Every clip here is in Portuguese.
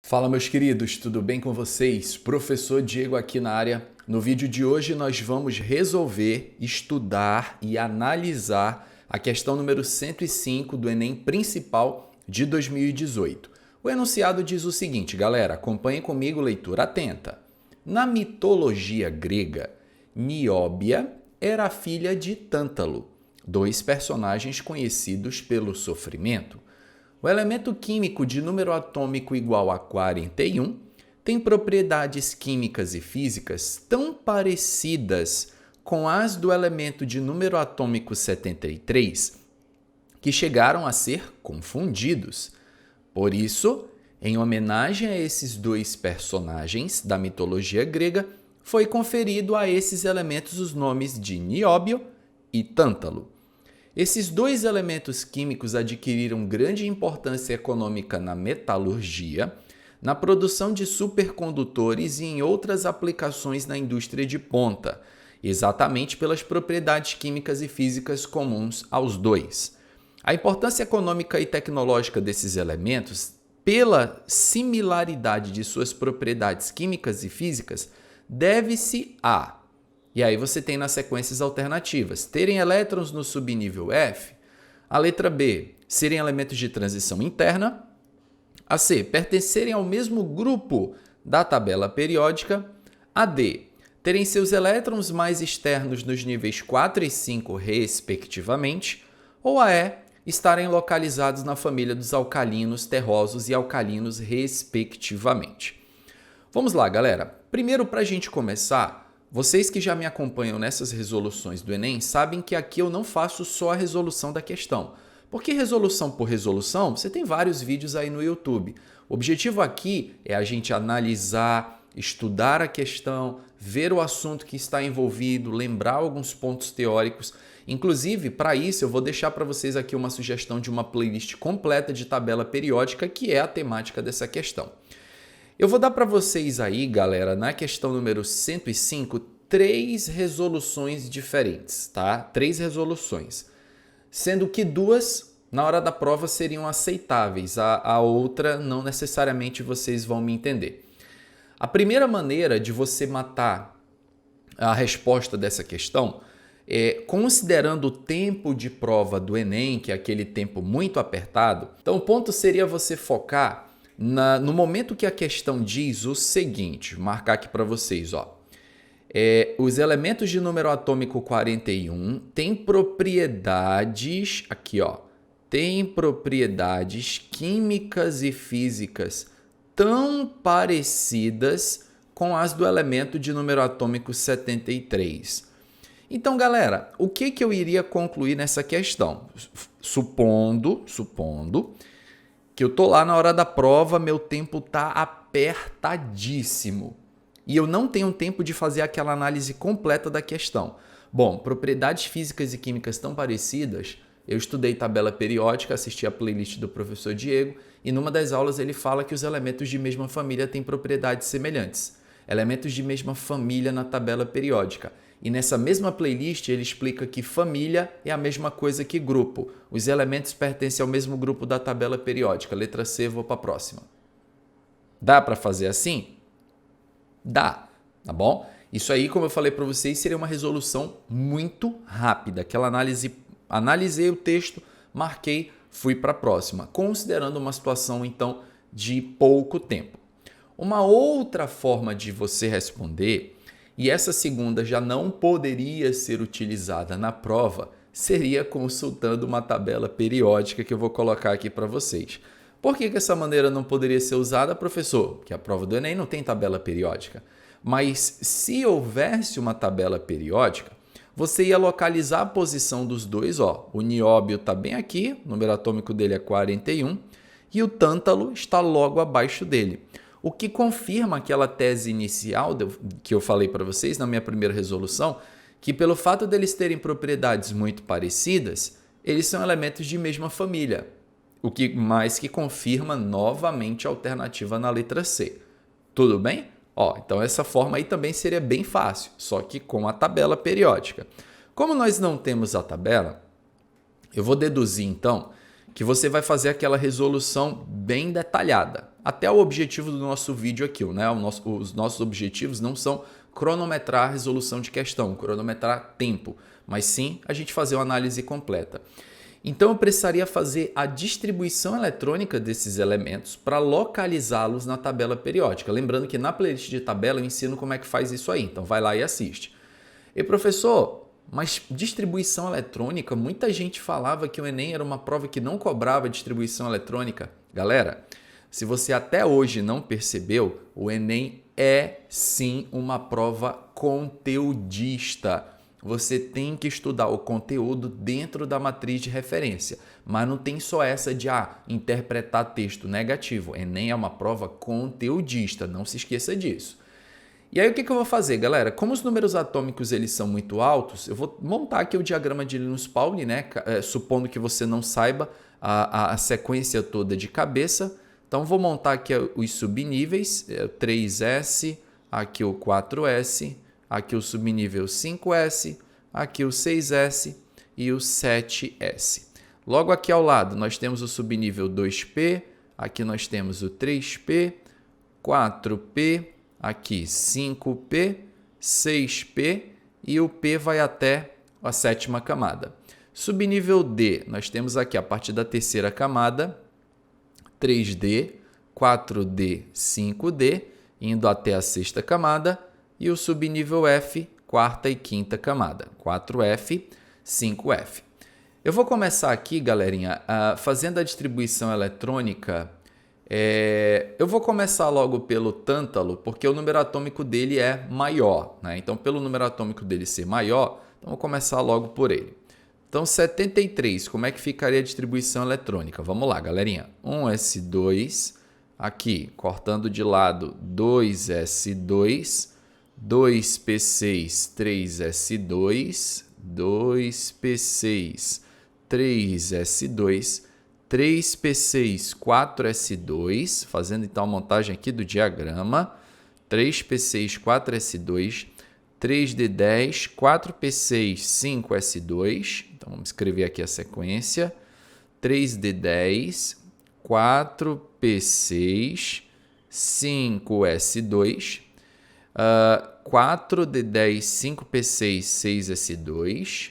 Fala, meus queridos, tudo bem com vocês? Professor Diego aqui na área. No vídeo de hoje nós vamos resolver, estudar e analisar a questão número 105 do Enem Principal de 2018. O enunciado diz o seguinte, galera, acompanhem comigo, leitura atenta. Na mitologia grega, Nióbia era filha de Tântalo, dois personagens conhecidos pelo sofrimento. O elemento químico de número atômico igual a 41 tem propriedades químicas e físicas tão parecidas com as do elemento de número atômico 73 que chegaram a ser confundidos. Por isso, em homenagem a esses dois personagens da mitologia grega, foi conferido a esses elementos os nomes de Nióbio e Tântalo. Esses dois elementos químicos adquiriram grande importância econômica na metalurgia, na produção de supercondutores e em outras aplicações na indústria de ponta, exatamente pelas propriedades químicas e físicas comuns aos dois. A importância econômica e tecnológica desses elementos, pela similaridade de suas propriedades químicas e físicas, deve-se a... E aí você tem nas sequências alternativas, terem elétrons no subnível F, a letra B, serem elementos de transição interna, a C, pertencerem ao mesmo grupo da tabela periódica, a D, terem seus elétrons mais externos nos níveis 4 e 5, respectivamente, ou a E, estarem localizados na família dos alcalinos terrosos e alcalinos, respectivamente. Vamos lá, galera. Primeiro, para a gente começar, vocês que já me acompanham nessas resoluções do Enem sabem que aqui eu não faço só a resolução da questão. Porque resolução por resolução, você tem vários vídeos aí no YouTube. O objetivo aqui é a gente analisar, estudar a questão, ver o assunto que está envolvido, lembrar alguns pontos teóricos. Inclusive, para isso, eu vou deixar para vocês aqui uma sugestão de uma playlist completa de tabela periódica, que é a temática dessa questão. Eu vou dar para vocês aí, galera, na questão número 105, três resoluções diferentes, tá? Três resoluções. Sendo que duas, na hora da prova, seriam aceitáveis. A outra, não necessariamente vocês vão me entender. A primeira maneira de você matar a resposta dessa questão é considerando o tempo de prova do Enem, que é aquele tempo muito apertado. Então, o ponto seria você focar no momento que a questão diz o seguinte, vou marcar aqui para vocês, ó. Os elementos de número atômico 41 têm propriedades, aqui ó, têm propriedades químicas e físicas tão parecidas com as do elemento de número atômico 73. Então, galera, o que eu iria concluir nessa questão? Supondo que eu tô lá na hora da prova, meu tempo tá apertadíssimo e eu não tenho tempo de fazer aquela análise completa da questão. Bom, propriedades físicas e químicas tão parecidas, eu estudei tabela periódica, assisti a playlist do professor Diego e numa das aulas ele fala que os elementos de mesma família têm propriedades semelhantes. Elementos de mesma família na tabela periódica. E nessa mesma playlist ele explica que família é a mesma coisa que grupo. Os elementos pertencem ao mesmo grupo da tabela periódica. Letra C, vou para a próxima. Dá para fazer assim? Dá, tá bom? Isso aí, como eu falei para vocês, seria uma resolução muito rápida. Aquela analisei o texto, marquei, fui para a próxima. Considerando uma situação, então, de pouco tempo. Uma outra forma de você responder, e essa segunda já não poderia ser utilizada na prova, seria consultando uma tabela periódica que eu vou colocar aqui para vocês. Por que essa maneira não poderia ser usada, professor? Porque a prova do Enem não tem tabela periódica. Mas se houvesse uma tabela periódica, você ia localizar a posição dos dois. Ó, o nióbio está bem aqui, o número atômico dele é 41, e o tântalo está logo abaixo dele. O que confirma aquela tese inicial que eu falei para vocês na minha primeira resolução, que pelo fato deles terem propriedades muito parecidas, eles são elementos de mesma família. O que mais que confirma novamente a alternativa na letra C. Tudo bem? Ó, então essa forma aí também seria bem fácil, só que com a tabela periódica. Como nós não temos a tabela, eu vou deduzir então que você vai fazer aquela resolução bem detalhada. Até o objetivo do nosso vídeo aqui, né? Os nossos objetivos não são cronometrar a resolução de questão, cronometrar tempo, mas sim a gente fazer uma análise completa. Então eu precisaria fazer a distribuição eletrônica desses elementos para localizá-los na tabela periódica. Lembrando que na playlist de tabela eu ensino como é que faz isso aí, então vai lá e assiste. E professor, mas distribuição eletrônica, muita gente falava que o Enem era uma prova que não cobrava distribuição eletrônica. Galera, se você até hoje não percebeu, o Enem é sim uma prova conteudista. Você tem que estudar o conteúdo dentro da matriz de referência, mas não tem só essa de interpretar texto negativo. Enem é uma prova conteudista, não se esqueça disso. E aí o que eu vou fazer, galera? Como os números atômicos eles são muito altos, eu vou montar aqui o diagrama de Linus-Pauling, né? Supondo que você não saiba a sequência toda de cabeça. Então vou montar aqui os subníveis, 3S, aqui o 4S, aqui o subnível 5S, aqui o 6S e o 7S. Logo aqui ao lado nós temos o subnível 2P, aqui nós temos o 3P, 4P, aqui 5P, 6P e o P vai até a sétima camada. Subnível D, nós temos aqui a partir da terceira camada, 3D, 4D, 5D, indo até a sexta camada, e o subnível F, quarta e quinta camada, 4F, 5F. Eu vou começar aqui, galerinha, fazendo a distribuição eletrônica. Eu vou começar logo pelo tântalo, porque o número atômico dele é maior, né? Então, pelo número atômico dele ser maior, então vou começar logo por ele. Então, 73, como é que ficaria a distribuição eletrônica? Vamos lá, galerinha. 1s2, aqui, cortando de lado, 2s2, 2p6, 3s2, 2p6, 3s2, 3p6, 4s2, fazendo então a montagem aqui do diagrama, 3p6, 4s2, 3d10, 4p6, 5s2, então vamos escrever aqui a sequência, 3d10, 4p6, 5s2, 4d10, 5p6, 6s2,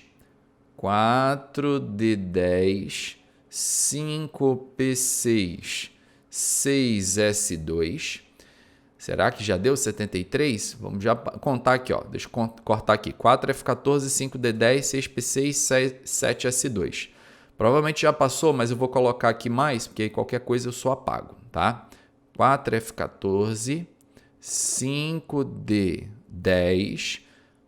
4d10, 5p6, 6s2. Será que já deu 73? Vamos já contar aqui, ó. Deixa eu cortar aqui. 4F14, 5D10, 6P6, 7S2. Provavelmente já passou, mas eu vou colocar aqui mais, porque aí qualquer coisa eu só apago, tá? 4F14, 5D10,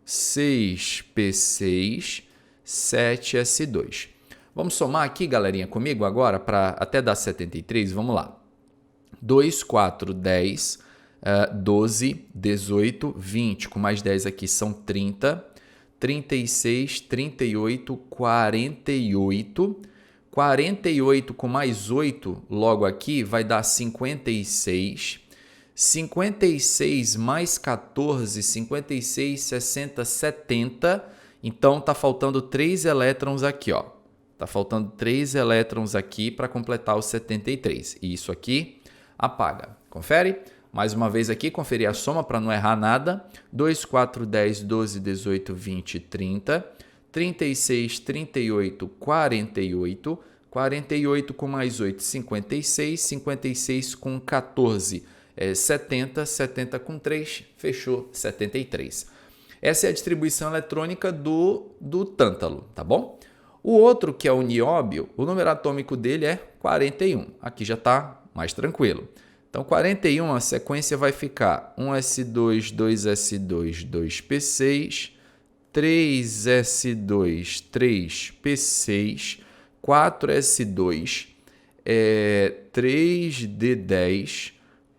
6P6, 7S2. Vamos somar aqui, galerinha, comigo agora, para até dar 73? Vamos lá. 2, 4, 10, 12, 18, 20, com mais 10 aqui são 30, 36, 38, 48, 48 com mais 8 logo aqui vai dar 56, 56 mais 14, 56, 60, 70, então tá faltando 3 elétrons aqui, ó. Tá faltando 3 elétrons aqui para completar os 73. E isso aqui apaga. Confere? Mais uma vez aqui, conferir a soma para não errar nada. 2, 4, 10, 12, 18, 20, 30. 36, 38, 48. 48 com mais 8, 56. 56 com 14, 70. 70 com 3, fechou 73. Essa é a distribuição eletrônica do tântalo, tá bom? O outro, que é o nióbio, o número atômico dele é 41. Aqui já está mais tranquilo. Então, 41, a sequência vai ficar 1s2, 2s2, 2p6, 3s2, 3p6, 4s2, 3d10,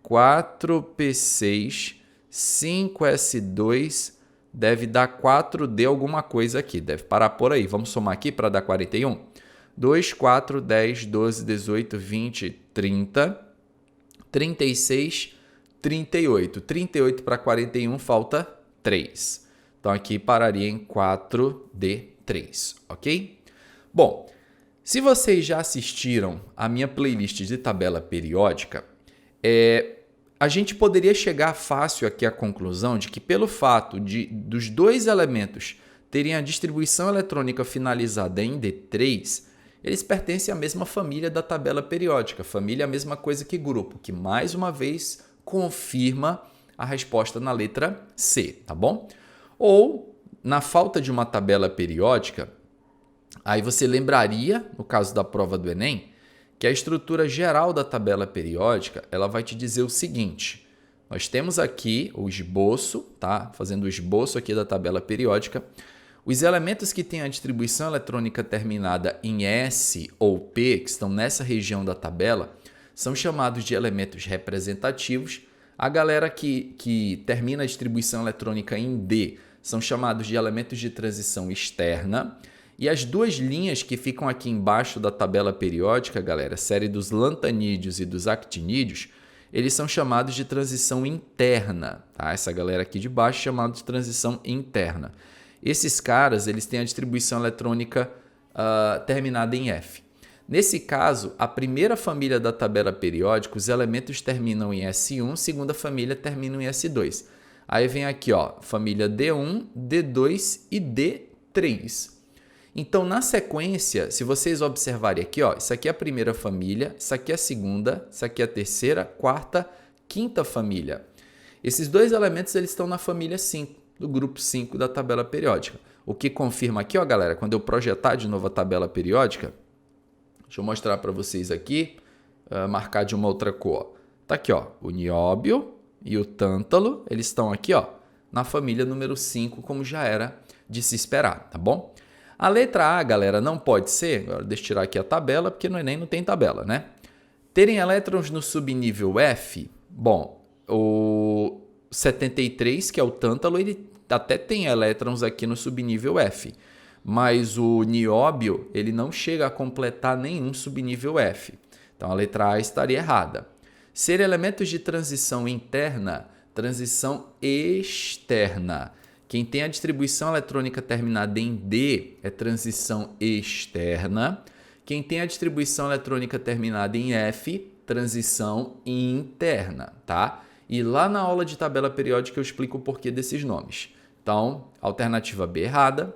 4p6, 5s2, deve dar 4D alguma coisa aqui, deve parar por aí. Vamos somar aqui para dar 41. 2, 4, 10, 12, 18, 20, 30, 36, 38. 38 para 41 falta 3. Então aqui pararia em 4D3, ok? Bom, Se vocês já assistiram a minha playlist de tabela periódica, a gente poderia chegar fácil aqui à conclusão de que pelo fato dos dois elementos terem a distribuição eletrônica finalizada em D3, eles pertencem à mesma família da tabela periódica. Família é a mesma coisa que grupo, que mais uma vez confirma a resposta na letra C, tá bom? Ou, na falta de uma tabela periódica, aí você lembraria, no caso da prova do Enem, que a estrutura geral da tabela periódica, ela vai te dizer o seguinte: nós temos aqui o esboço, tá? Fazendo o esboço aqui da tabela periódica. Os elementos que têm a distribuição eletrônica terminada em S ou P, que estão nessa região da tabela, são chamados de elementos representativos. A galera que termina a distribuição eletrônica em D são chamados de elementos de transição externa. E as duas linhas que ficam aqui embaixo da tabela periódica, galera, série dos lantanídeos e dos actinídeos, eles são chamados de transição interna, tá? Essa galera aqui de baixo é chamada de transição interna. Esses caras, eles têm a distribuição eletrônica terminada em F. Nesse caso, a primeira família da tabela periódica, os elementos terminam em S1, segunda família termina em S2. Aí vem aqui, ó, família D1, D2 e D3. Então, na sequência, se vocês observarem aqui, ó, isso aqui é a primeira família, isso aqui é a segunda, isso aqui é a terceira, quarta, quinta família. Esses dois elementos eles estão na família 5, do grupo 5 da tabela periódica. O que confirma aqui, ó, galera, quando eu projetar de novo a tabela periódica, deixa eu mostrar para vocês aqui, marcar de uma outra cor. Tá aqui, ó, o nióbio e o tântalo, eles estão aqui, ó, na família número 5, como já era de se esperar, tá bom? A letra A, galera, não pode ser, agora deixa eu tirar aqui a tabela, porque no Enem não tem tabela, né? Terem elétrons no subnível F, bom, o 73, que é o tântalo, ele até tem elétrons aqui no subnível F, mas o nióbio, ele não chega a completar nenhum subnível F. Então, a letra A estaria errada. Ser elementos de transição interna, transição externa. Quem tem a distribuição eletrônica terminada em D é transição externa. Quem tem a distribuição eletrônica terminada em F, transição interna, tá? E lá na aula de tabela periódica eu explico o porquê desses nomes. Então, alternativa B errada.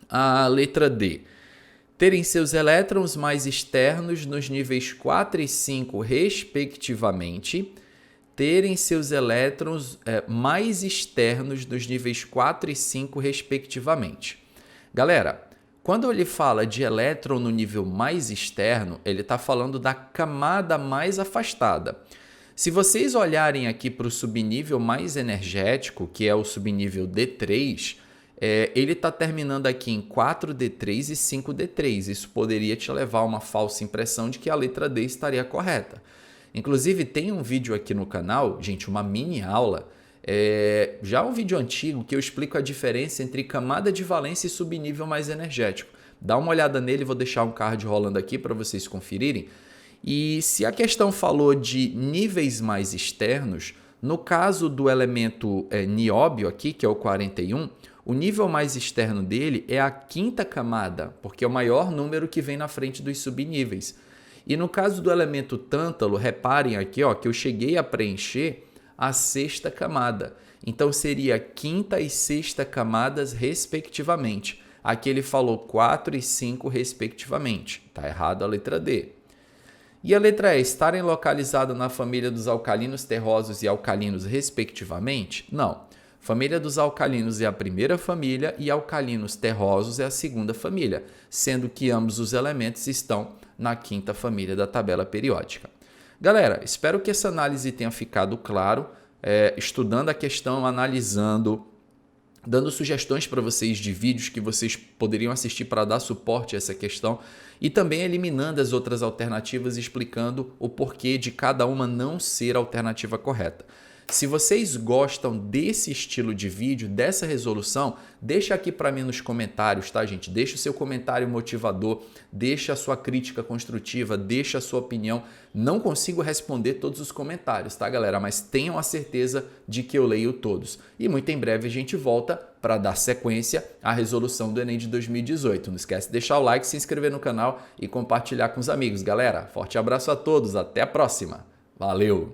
A letra D. Terem seus elétrons mais externos nos níveis 4 e 5, respectivamente. Terem seus elétrons mais externos nos níveis 4 e 5, respectivamente. Galera, quando ele fala de elétron no nível mais externo, ele está falando da camada mais afastada. Se vocês olharem aqui para o subnível mais energético, que é o subnível D3, ele está terminando aqui em 4D3 e 5D3. Isso poderia te levar a uma falsa impressão de que a letra D estaria correta. Inclusive, tem um vídeo aqui no canal, gente, uma mini aula, já um vídeo antigo que eu explico a diferença entre camada de valência e subnível mais energético. Dá uma olhada nele, vou deixar um card rolando aqui para vocês conferirem. E se a questão falou de níveis mais externos, no caso do elemento nióbio aqui, que é o 41, o nível mais externo dele é a quinta camada, porque é o maior número que vem na frente dos subníveis. E no caso do elemento tântalo, reparem aqui, ó, que eu cheguei a preencher a sexta camada. Então, seria quinta e sexta camadas, respectivamente. Aqui ele falou 4 e 5, respectivamente. Está errado a letra D. E a letra E, estarem localizados na família dos alcalinos terrosos e alcalinos, respectivamente? Não. Família dos alcalinos é a primeira família e alcalinos terrosos é a segunda família, sendo que ambos os elementos estão na quinta família da tabela periódica. Galera, espero que essa análise tenha ficado claro, estudando a questão, analisando, dando sugestões para vocês de vídeos que vocês poderiam assistir para dar suporte a essa questão e também eliminando as outras alternativas, explicando o porquê de cada uma não ser a alternativa correta. Se vocês gostam desse estilo de vídeo, dessa resolução, deixa aqui para mim nos comentários, tá, gente? Deixa o seu comentário motivador, deixa a sua crítica construtiva, deixa a sua opinião. Não consigo responder todos os comentários, tá, galera? Mas tenham a certeza de que eu leio todos. E muito em breve a gente volta para dar sequência à resolução do Enem de 2018. Não esquece de deixar o like, se inscrever no canal e compartilhar com os amigos, galera. Forte abraço a todos, até a próxima. Valeu!